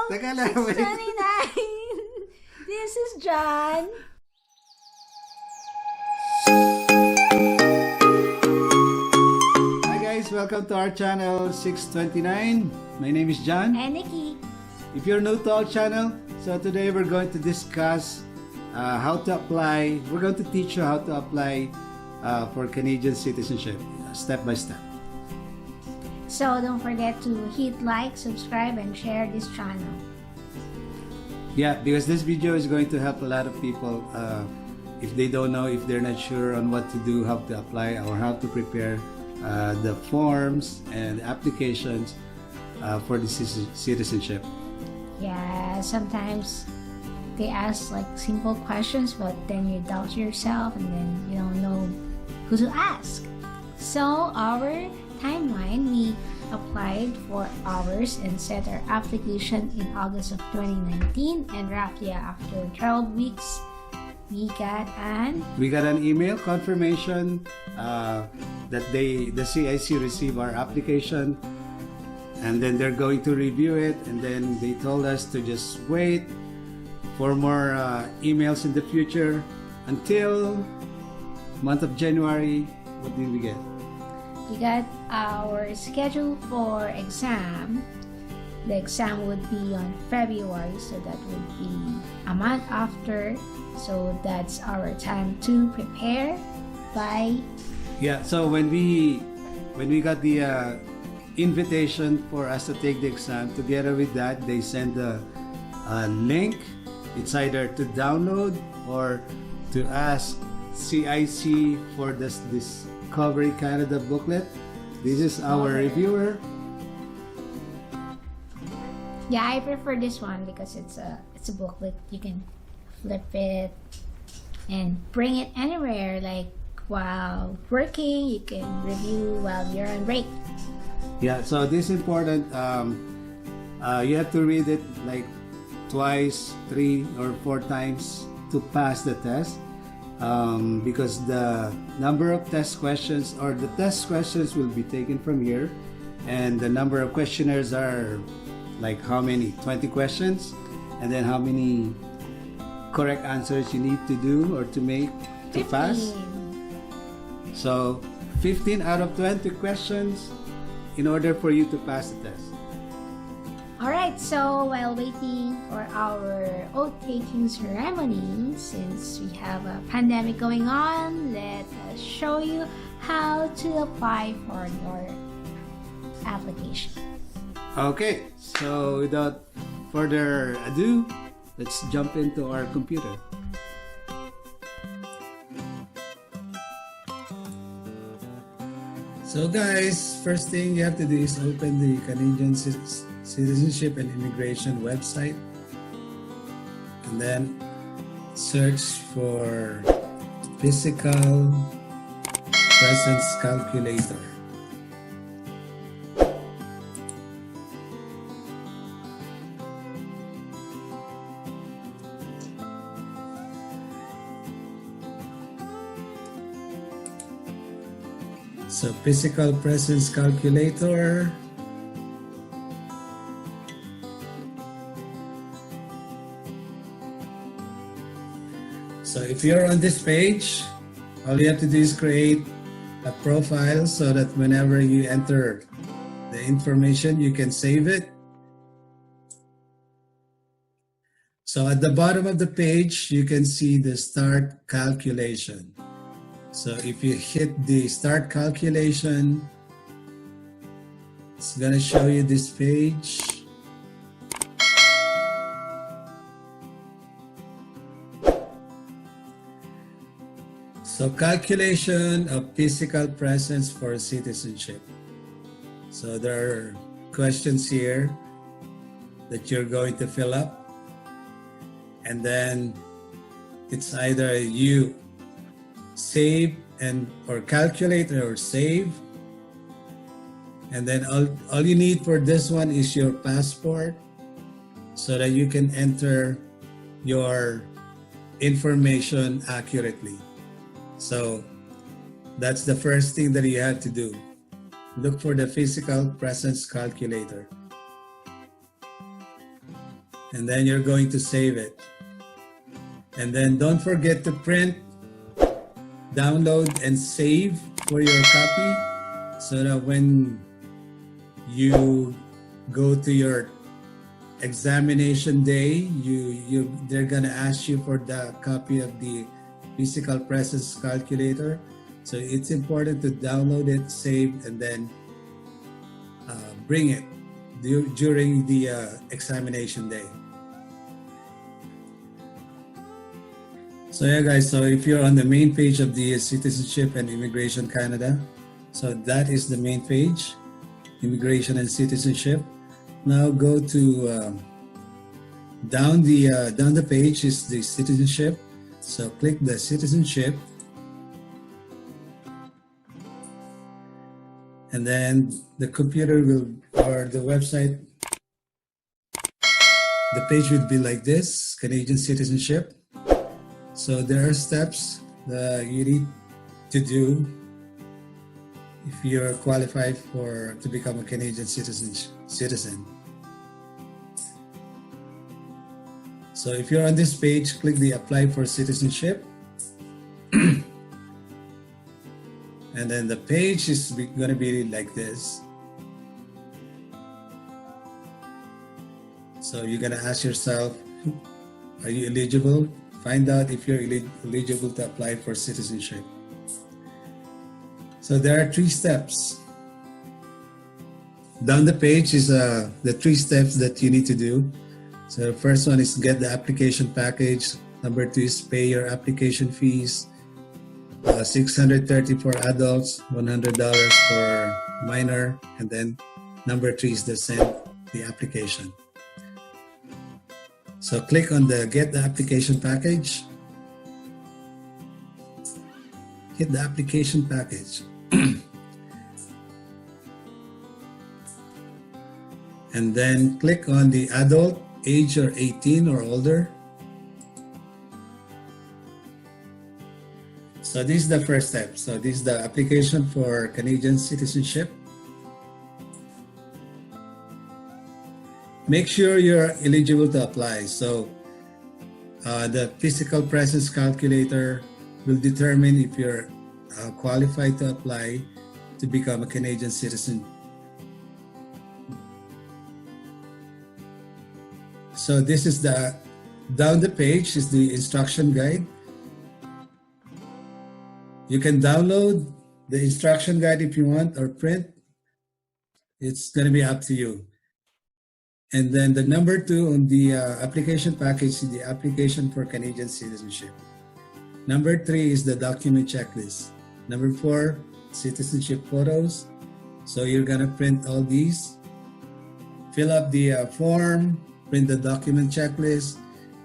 Teka lang, wait. 629. This is John. Hi guys, welcome to our channel 629. My name is John. And Nikki. If you're new to our channel, so today we're going to discuss how to apply. We're going to teach you how to apply for Canadian citizenship, step by step. So don't forget to hit like, subscribe, and share this channel. Yeah, because this video is going to help a lot of people if they don't know, if they're not sure on what to do, how to apply, or how to prepare the forms and applications for the citizenship. Yeah, sometimes they ask like simple questions, but then you doubt yourself and then you don't know who to ask. So our timeline, we applied for ours and set our application in August of 2019, and roughly after 12 weeks we got an email confirmation that the CIC received our application, and then they're going to review it, and then they told us to just wait for more emails in the future until month of January. What did we get? We got our schedule for exam. The exam would be on February, so that would be a month after. So that's our time to prepare by. Yeah, so when we got the invitation for us to take the exam, together with that they send a link. It's either to download or to ask CIC for this Discovery Canada booklet. This is our reviewer. Yeah, I prefer this one because it's a booklet. You can flip it and bring it anywhere, like while working. You can review while you're on break. Yeah, so this is important. You have to read it like twice, 3 or 4 times to pass the test. Because the number of test questions, or the test questions, will be taken from here, and the number of questionnaires are like how many? 20 questions, and then how many correct answers you need to do or to make to 15. pass. So 15 out of 20 questions in order for you to pass the test. Alright, so while waiting for our oath-taking ceremony, since we have a pandemic going on, let us show you how to apply for your application. Okay, so without further ado, let's jump into our computer. So guys, first thing you have to do is open the Canadian Citizenship and Immigration website, and then search for physical presence calculator. So physical presence calculator. So if you're on this page, all you have to do is create a profile so that whenever you enter the information, you can save it. So at the bottom of the page, you can see the start calculation. So if you hit the start calculation, it's gonna show you this page. So calculation of physical presence for citizenship. So there are questions here that you're going to fill up, and then it's either you save or calculate or save, and then all you need for this one is your passport so that you can enter your information accurately. So that's the first thing that you have to do. Look for the physical presence calculator. and then you're going to save it. And then don't forget to print, download, and save for your copy, so that when you go to your examination day, they're gonna ask you for the copy of the physical presence calculator. So it's important to download it, save, and then bring it during the examination day. So yeah, guys, so if you're on the main page of the Citizenship and Immigration Canada, so that is the main page, Immigration and Citizenship. Now go to down the page is the Citizenship. So click the Citizenship, and then the computer will, or the website, the page would be like this, Canadian Citizenship. So there are steps that you need to do if you're qualified to become a Canadian citizen. So if you're on this page, click the Apply for Citizenship. And then the page is going to be like this. So you're going to ask yourself, are you eligible? Find out if you're eligible to apply for citizenship. So there are 3 steps. Down the page is the 3 steps that you need to do. So the first one is get the application package. Number 2 is pay your application fees. $630 for adults, $100 for minor, and then number 3 is to send the application. So click on the Get the Application Package. Hit the application package. And then click on the adult, age or 18 or older. So this is the first step. So this is the application for Canadian citizenship. Make sure you're eligible to apply. So the physical presence calculator will determine if you're qualified to apply to become a Canadian citizen. So this is down the page is the instruction guide. You can download the instruction guide if you want, or print. It's going to be up to you. And then the number 2 on the application package is the application for Canadian citizenship. Number 3 is the document checklist. Number 4, citizenship photos. So you're going to print all these. Fill up the form, print the document checklist,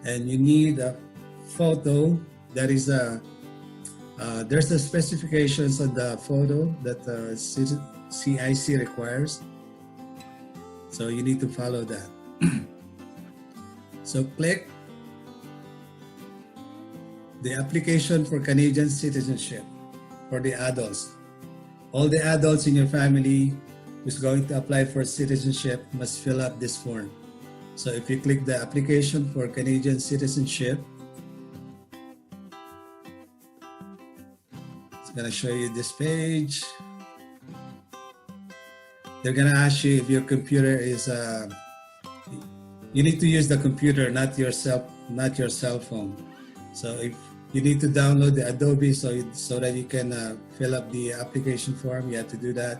and you need a photo that is there's the specifications of the photo that CIC requires. So you need to follow that. So click the application for Canadian citizenship for the adults. All the adults in your family who's going to apply for citizenship must fill up this form. So if you click the application for Canadian citizenship, it's going to show you this page. They're going to ask you if your computer is, you need to use the computer, not your cell phone. So if you need to download the Adobe so that you can fill up the application form, you have to do that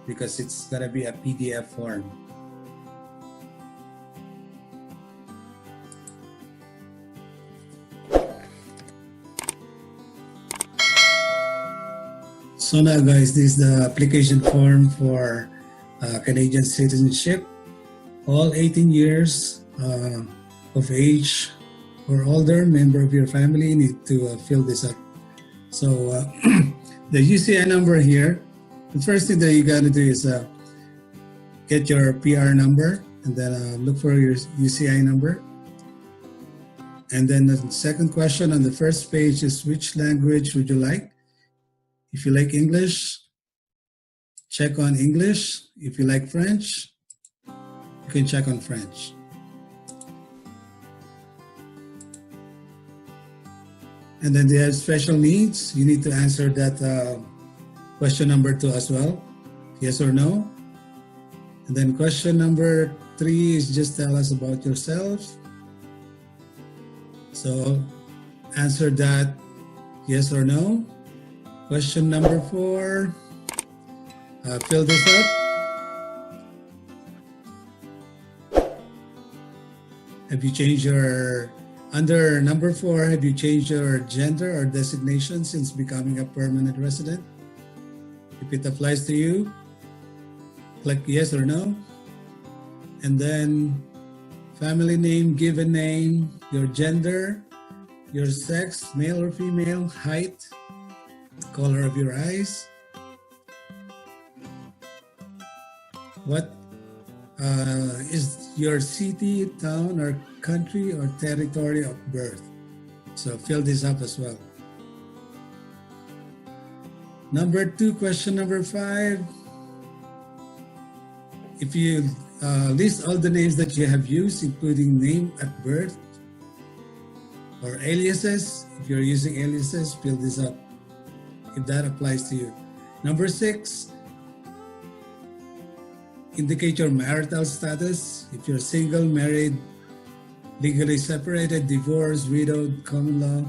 because it's going to be a PDF form. So now guys, this is the application form for Canadian citizenship. All 18 years of age or older member of your family need to fill this up. So the UCI number here, the first thing that you got to do is get your PR number and then look for your UCI number. And then the second question on the first page is which language would you like? If you like English, check on English. If you like French, you can check on French. And then they have special needs. You need to answer that question number 2 as well. Yes or no. And then question number 3 is just tell us about yourself. So answer that yes or no. Question number 4, fill this up. Have you changed your, under number 4, have you changed your gender or designation since becoming a permanent resident? If it applies to you, click yes or no. And then family name, given name, your gender, your sex, male or female, height, color of your eyes. What is your city, town, or country or territory of birth? So fill this up as well. Number 2, question number 5. If you list all the names that you have used, including name at birth or aliases, if you're using aliases, fill this up if that applies to you. Number 6, indicate your marital status. If you're single, married, legally separated, divorced, widowed, common law.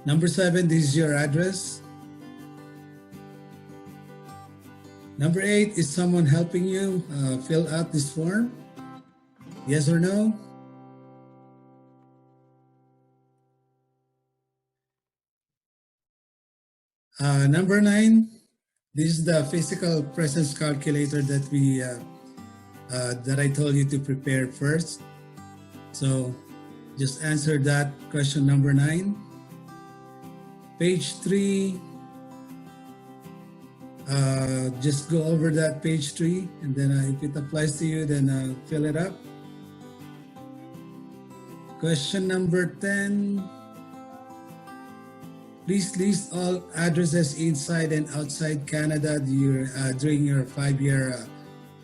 Number 7, this is your address. Number 8, is someone helping you fill out this form? Yes or no? Number 9, this is the physical presence calculator that we that I told you to prepare first. So just answer that question number 9. Page 3, just go over that page 3, and then if it applies to you, then fill it up. Question number 10. Please list all addresses inside and outside Canada during your 5-year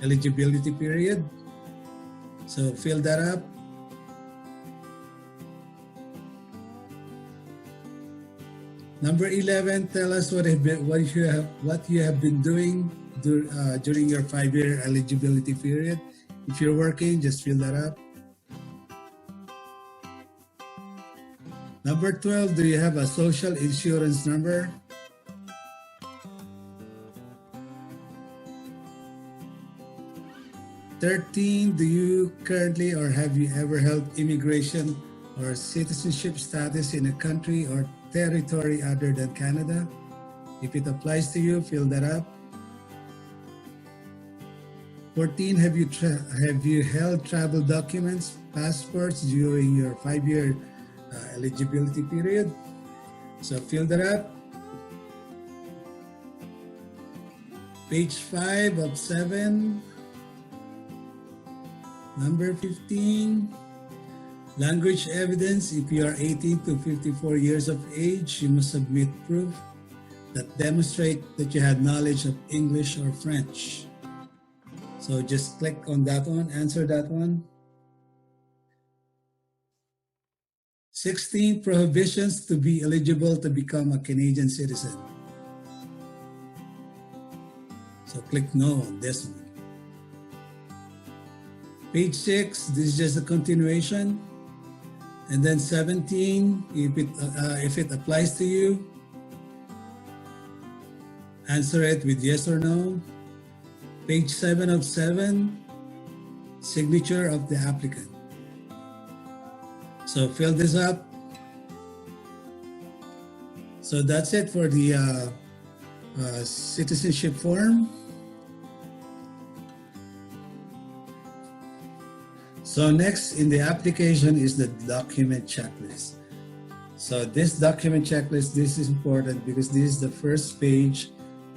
eligibility period. So fill that up. Number 11, tell us what you have been doing during your 5-year eligibility period. If you're working, just fill that up. Number 12, do you have a social insurance number? "13, do you currently or have you ever held immigration or citizenship status in a country or territory other than Canada?" If it applies to you, fill that up. 14, have you held travel documents, passports during your 5-year eligibility period? So fill that up. Page 5 of 7. Number 15, language evidence. If you are 18 to 54 years of age, you must submit proof that demonstrate that you had knowledge of English or French. So just click on that one, answer that one. 16, prohibitions to be eligible to become a Canadian citizen. So click no on this one. Page 6, this is just a continuation. And then 17, if it applies to you, answer it with yes or no. Page 7 of 7, signature of the applicant. So fill this up. So that's it for the citizenship form. So next in the application is the document checklist. So this document checklist, this is important because this is the first page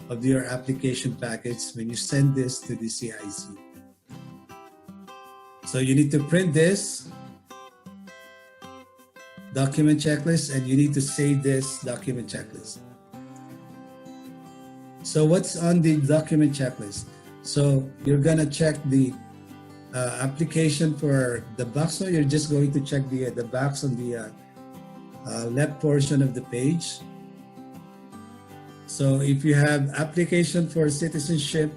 of your application package when you send this to the CIC. So you need to print this document checklist and you need to save this document checklist. So what's on the document checklist? So you're gonna check the application for the box. So you're just going to check the box on the left portion of the page. So if you have application for citizenship,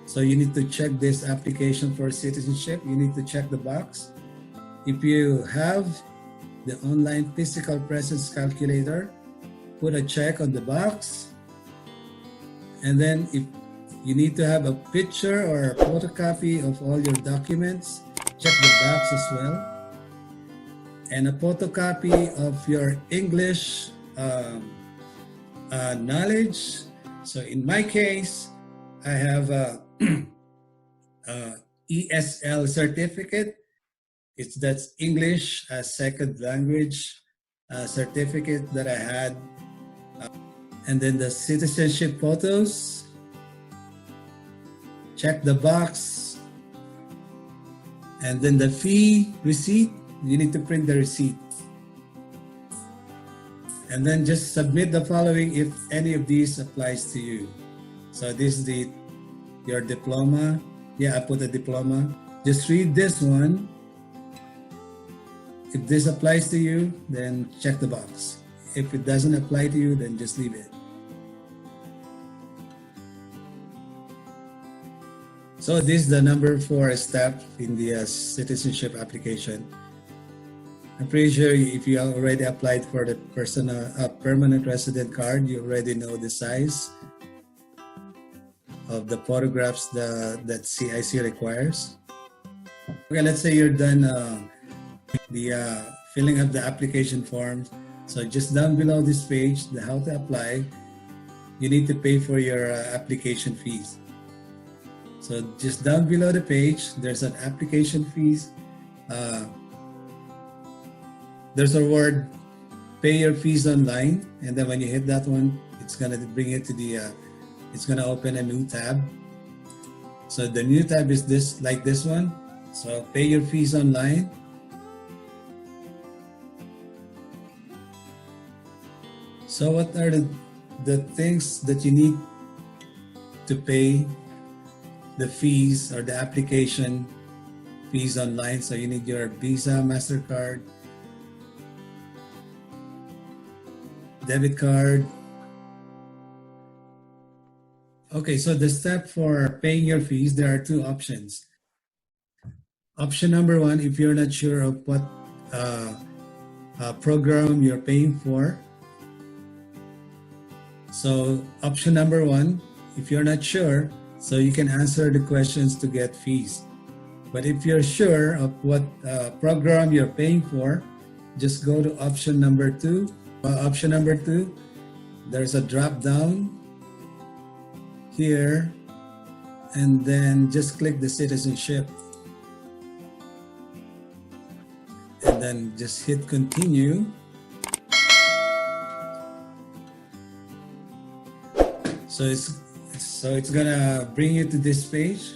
so you need to check this application for citizenship. You need to check the box. If you have the online physical presence calculator, put a check on the box. And then if you need to have a picture or a photocopy of all your documents, check the box as well. And a photocopy of your English knowledge. So in my case, I have a ESL certificate. That's English as second language certificate that I had. And then the citizenship photos. Check the box. And then the fee receipt. You need to print the receipt. And then just submit the following if any of these applies to you. So this is your diploma. Yeah, I put a diploma. Just read this one. If this applies to you, then check the box. If it doesn't apply to you, then just leave it. So this is the number 4 step in the citizenship application. I'm pretty sure if you already applied for the permanent resident card, you already know the size of the photographs that CIC requires. Okay, let's say you're done filling up the application forms. So just down below this page, the how to apply, you need to pay for your application fees. So just down below the page, there's an application fees. There's a word, pay your fees online. And then when you hit that one, it's gonna bring it to it's gonna open a new tab. So the new tab is like this one. So pay your fees online. So what are the things that you need to pay the fees or the application fees online? So you need your Visa, MasterCard, debit card. Okay, so the step for paying your fees, there are 2 options. Option number 1, if you're not sure of what program you're paying for. So option number 1, if you're not sure, so you can answer the questions to get fees. But if you're sure of what program you're paying for, just go to option number 2. Option number 2, there's a drop down here, and then just click the citizenship. And then just hit continue. So it's gonna bring you to this page.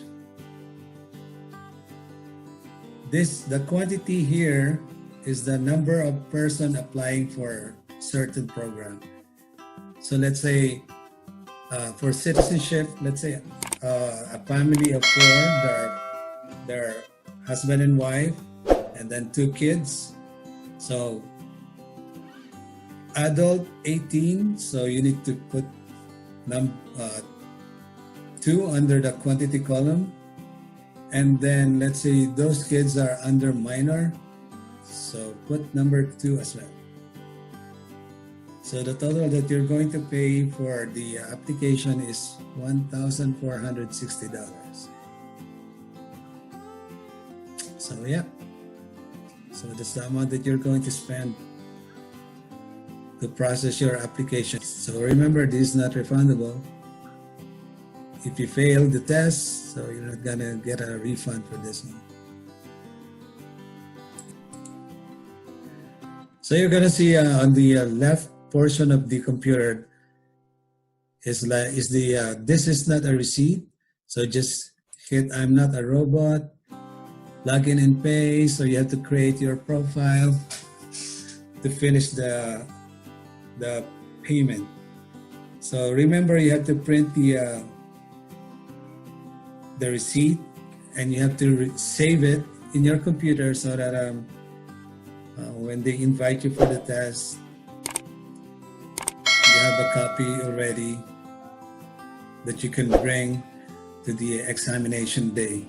The quantity here is the number of person applying for certain program. So let's say for citizenship, let's say a family of 4, they're husband and wife, and then 2 kids. So adult 18, so you need to put 2 under the quantity column. And then let's say those kids are under minor, so put number 2 as well. So the total that you're going to pay for the application is $1,460. So yeah, so that's the amount that you're going to spend to process your application. So remember, this is not refundable. If you fail the test, so you're not gonna get a refund for this one. So you're gonna see on the left portion of the computer this is not a receipt. So just hit I'm not a robot, log in and pay. So you have to create your profile to finish the payment. So remember, you have to print the receipt, and you have to save it in your computer so that When they invite you for the test, you have a copy already that you can bring to the examination day.